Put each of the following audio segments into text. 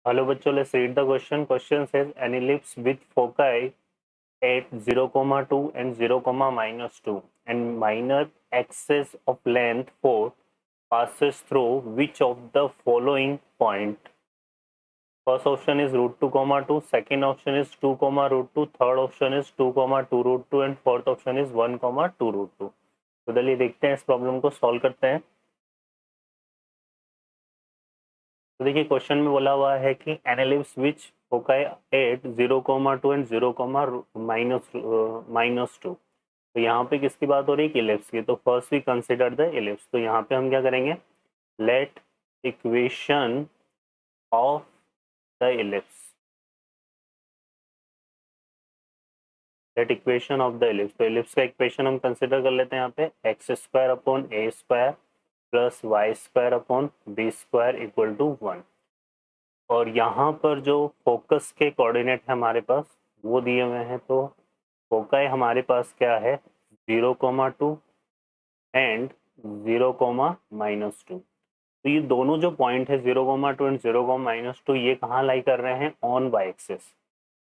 Hello bachcho, let's read the question. Question says an ellipse with foci at 0, 2 and 0, -2 and minor axis of length 4 passes through which of the following point? First option is √2, 2. Second option is 2, √2. Third option is 2, 2 √2 and fourth option is 1, 2 √2. तो चलिए देखते हैं, इस problem को solve करते हैं। तो देखिए क्वेश्चन में बोला हुआ है कि an ellipse which foci at 0, 2 and 0, -2। तो यहाँ पे किसकी बात हो रही है कि इलिप्स की। तो first we consider the ellipse. तो यहाँ पे हम क्या करेंगे, let equation of the ellipse, let equation of the ellipse. तो इलिप्स का इक्वेशन हम कंसिडर कर लेते हैं यहाँ पे x² / a² plus y² / b² equal to 1। और यहाँ पर जो फोकस के कोऑर्डिनेट है हमारे पास वो दिए हुए हैं। तो फोकाई हमारे पास क्या है, 0, 2 एंड 0, -2। तो ये दोनों जो पॉइंट है 0, 2 एंड 0, -2, ये कहाँ लाई कर रहे हैं, ऑन वाई एक्सिस।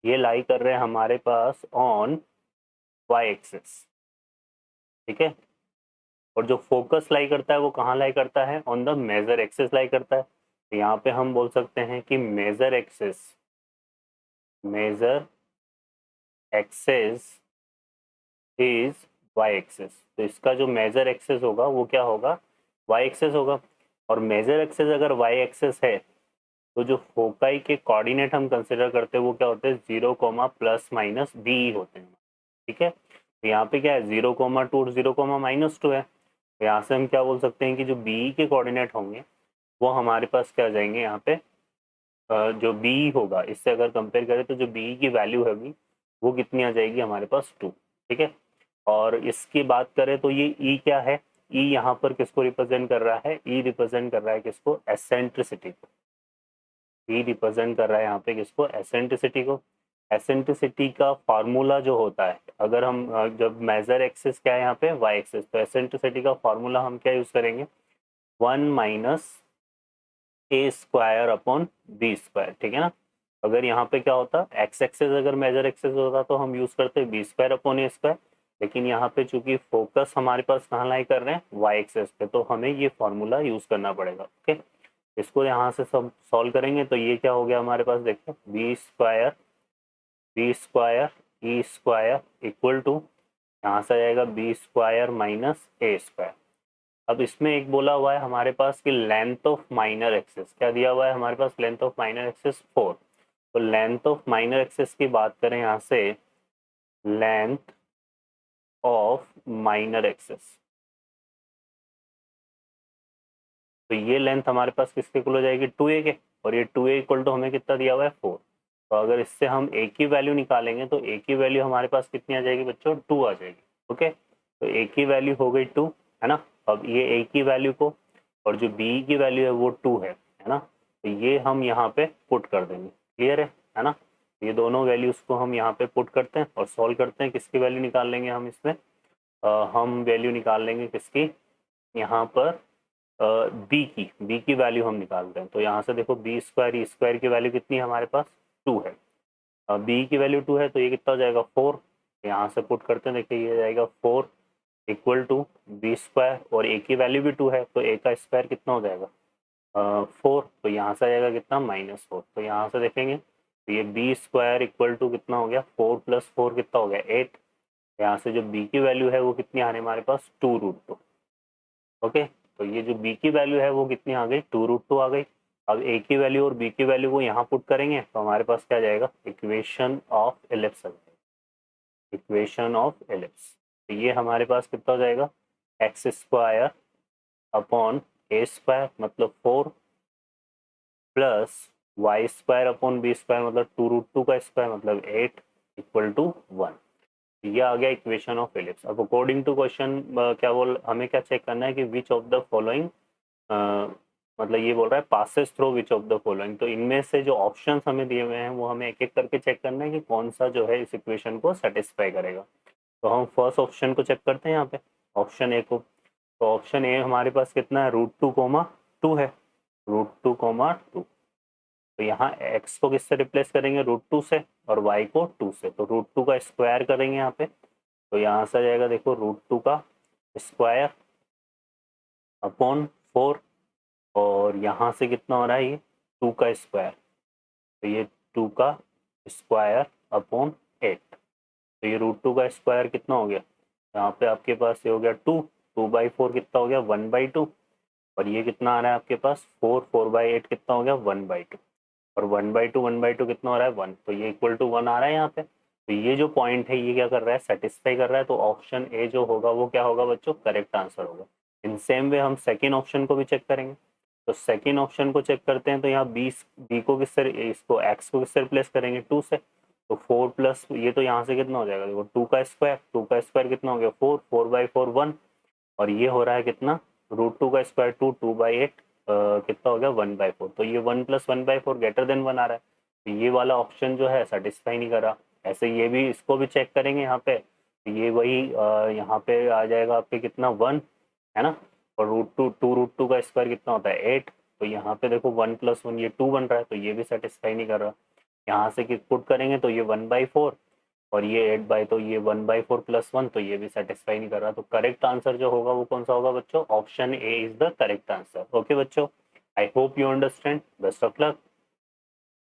ये लाई कर रहे हैं हमारे पास ऑन वाई एक्सिस, ठीक है। और जो फोकस लाई करता है वो कहाँ लाई करता है, on the major axis lie करता है। तो यहाँ पे हम बोल सकते हैं कि major axis is y axis. तो इसका जो मेजर एक्सिस होगा वो क्या होगा, वाई एक्सिस होगा। और मेजर एक्सिस अगर वाई एक्सिस है तो जो फोकाई के कोऑर्डिनेट हम कंसिडर करते हैं वो क्या होते हैं, 0, ±b होते हैं, ठीक है। तो यहाँ पे क्या है, 0, 2 और 0, -2 है। तो यहाँ से हम क्या बोल सकते हैं कि जो बी के कोऑर्डिनेट होंगे वो हमारे पास क्या आ जाएंगे, यहाँ पे जो बी होगा इससे अगर कंपेयर करें तो जो बी की वैल्यू होगी वो कितनी आ जाएगी हमारे पास, 2, ठीक है। और इसकी बात करें तो ये ई क्या है, ई यहाँ पर किसको रिप्रेजेंट कर रहा है, ई रिप्रेजेंट कर रहा है किसको, एसेंट्रिसिटी को। ई रिप्रेजेंट कर रहा है यहाँ पे किसको, एसेंट्रिसिटी को। एसेंट्रिसिटी का फार्मूला जो होता है, अगर हम जब मेजर एक्सिस क्या है यहाँ पे, वाई एक्सिस, तो एसेंट्रिसिटी का फार्मूला हम क्या यूज करेंगे, 1 - a² / b², ठीक है ना। अगर यहाँ पे क्या होता, एक्स एक्सिस अगर मेजर एक्सिस होता तो हम यूज करते b²/a²। लेकिन यहाँ पे चूंकि फोकस हमारे पास कहाँ लाई कर रहे हैं, वाई एक्सिस पे, तो हमें ये फॉर्मूला यूज करना पड़ेगा, ओके। इसको यहाँ से सब सॉल्व करेंगे तो ये क्या हो गया हमारे पास, देखो b² इक्वल टू, यहाँ से आएगा b² - a²। अब इसमें एक बोला हुआ है हमारे पास कि लेंथ ऑफ माइनर एक्सिस, क्या दिया हुआ है हमारे पास, लेंथ ऑफ माइनर एक्सिस 4। तो लेंथ ऑफ माइनर एक्सिस की बात करें यहाँ से, लेंथ ऑफ माइनर एक्सिस, तो ये लेंथ हमारे पास किसके इक्वल हो जाएगी, 2a के। और ये 2a इक्वल टू हमें कितना दिया हुआ है, 4। तो अगर इससे हम a की वैल्यू निकालेंगे तो a की वैल्यू हमारे पास कितनी आ जाएगी बच्चों, 2 आ जाएगी, ओके। तो a की वैल्यू हो गई 2, है ना। अब ये a की वैल्यू को, और जो b की वैल्यू है वो 2 है ना। तो ये हम यहाँ पे पुट कर देंगे, क्लियर है ना। ये दोनों वैल्यूज को हम यहाँ पे पुट करते हैं और सॉल्व करते हैं। किसकी वैल्यू निकाल लेंगे हम इसमें, हम वैल्यू निकाल लेंगे किसकी, यहाँ पर बी की वैल्यू हम निकाल रहे हैं। तो यहाँ से देखो b² की वैल्यू कितनी है हमारे पास, 2 है। बी की वैल्यू 2 है तो ये कितना हो जाएगा, 4। यहाँ से पुट करते हैं, देखिए ये जाएगा 4 इक्वल टू b², और ए की वैल्यू भी 2 है तो ए का स्क्वायर कितना हो जाएगा, 4। तो यहाँ से आएगा कितना, -4। तो यहाँ से देखेंगे तो ये b² इक्वल टू कितना हो गया, 4 + 4 कितना हो गया, 8। यहाँ से जो b की वैल्यू है वो कितनी आ रही है हमारे पास, 2√2, ओके। तो ये जो b की वैल्यू है वो कितनी आ गई, 2√2 आ गई। अब a की वैल्यू और b की वैल्यू को यहाँ पुट करेंगे तो हमारे पास क्या जाएगा, इक्वेशन ऑफ एलिप्स आ जाएगा, इक्वेशन ऑफ एलिप्स। तो ये हमारे पास कितना हो जाएगा, x² अपॉन a² मतलब 4 प्लस y² b² मतलब 2√2 का स्क्वायर मतलब 8 इक्वल टू 1। ये आ गया इक्वेशन ऑफ एलिप्स। अब अकॉर्डिंग टू क्वेश्चन क्या बोल, हमें क्या चेक करना है कि विच ऑफ द फॉलोइंग, मतलब ये बोल रहा है passes through which of the following. तो इनमें से जो ऑप्शंस हमें दिए हुए हैं वो हमें एक एक करके चेक करना है कि कौन सा जो है इस इक्वेशन को सेटिस्फाई करेगा। तो हम फर्स्ट ऑप्शन को चेक करते हैं यहाँ पे, ऑप्शन ए को। तो ऑप्शन ए हमारे पास कितना है, √2, 2 है, √2, 2। तो यहाँ x को किससे रिप्लेस करेंगे, √2 से, और y को 2 से, तो √2 का स्क्वायर करेंगे यहाँ पे, तो यहाँ से आ जाएगा देखो √2 का स्क्वायर अपॉन 4, और यहाँ से कितना हो रहा है ये 2 का स्क्वायर, तो ये 2 का स्क्वायर अपॉन 8, तो ये √2 का स्क्वायर कितना हो गया, यहाँ पे आपके पास ये हो गया 2 2/4 कितना हो गया 1/2, और ये कितना आ रहा है आपके पास 4 4/8 कितना हो गया 1/2, और 1/2 कितना हो रहा है 1, तो ये इक्वल टू 1 आ रहा है यहाँ पे। तो ये जो पॉइंट है ये क्या कर रहा है, सेटिस्फाई कर रहा है, तो ऑप्शन ए जो होगा वो क्या होगा बच्चों, करेक्ट आंसर होगा। इन सेम वे हम सेकेंड ऑप्शन को भी चेक करेंगे, तो सेकेंड ऑप्शन को चेक करते हैं, तो यहाँ बी को किससे, इसको एक्स को किससे रिप्लेस करेंगे 2 से, तो 4 प्लस ये तो यहाँ से कितना हो जाएगा देखो 2 का स्क्वायर कितना हो गया 4 4/4 1, और ये हो रहा है कितना √2 का स्क्वायर 2 2/8 कितना हो गया 1/4, तो ये 1 + 1/4 ग्रेटर देन 1 आ रहा है, तो ये वाला ऑप्शन जो है सेटिस्फाई नहीं कर रहा। ऐसे ये भी, इसको भी चेक करेंगे यहाँ पे, तो ये वही यहाँ पे आ जाएगा आपके कितना 1 है ना, और √2 का स्क्वायर कितना होता है 8, तो यहाँ पे देखो 1 + 1 ये 2 बन रहा है, तो ये भी सेटिस्फाई नहीं कर रहा। यहाँ से पुट करेंगे तो ये 1/4, और ये 8 तो ये 1/4 + 1, तो ये भी सेटिस्फाई नहीं कर रहा। तो करेक्ट आंसर जो होगा वो कौन सा होगा बच्चों, option A is the correct answer. Okay बच्चों, I hope you understand, best of luck.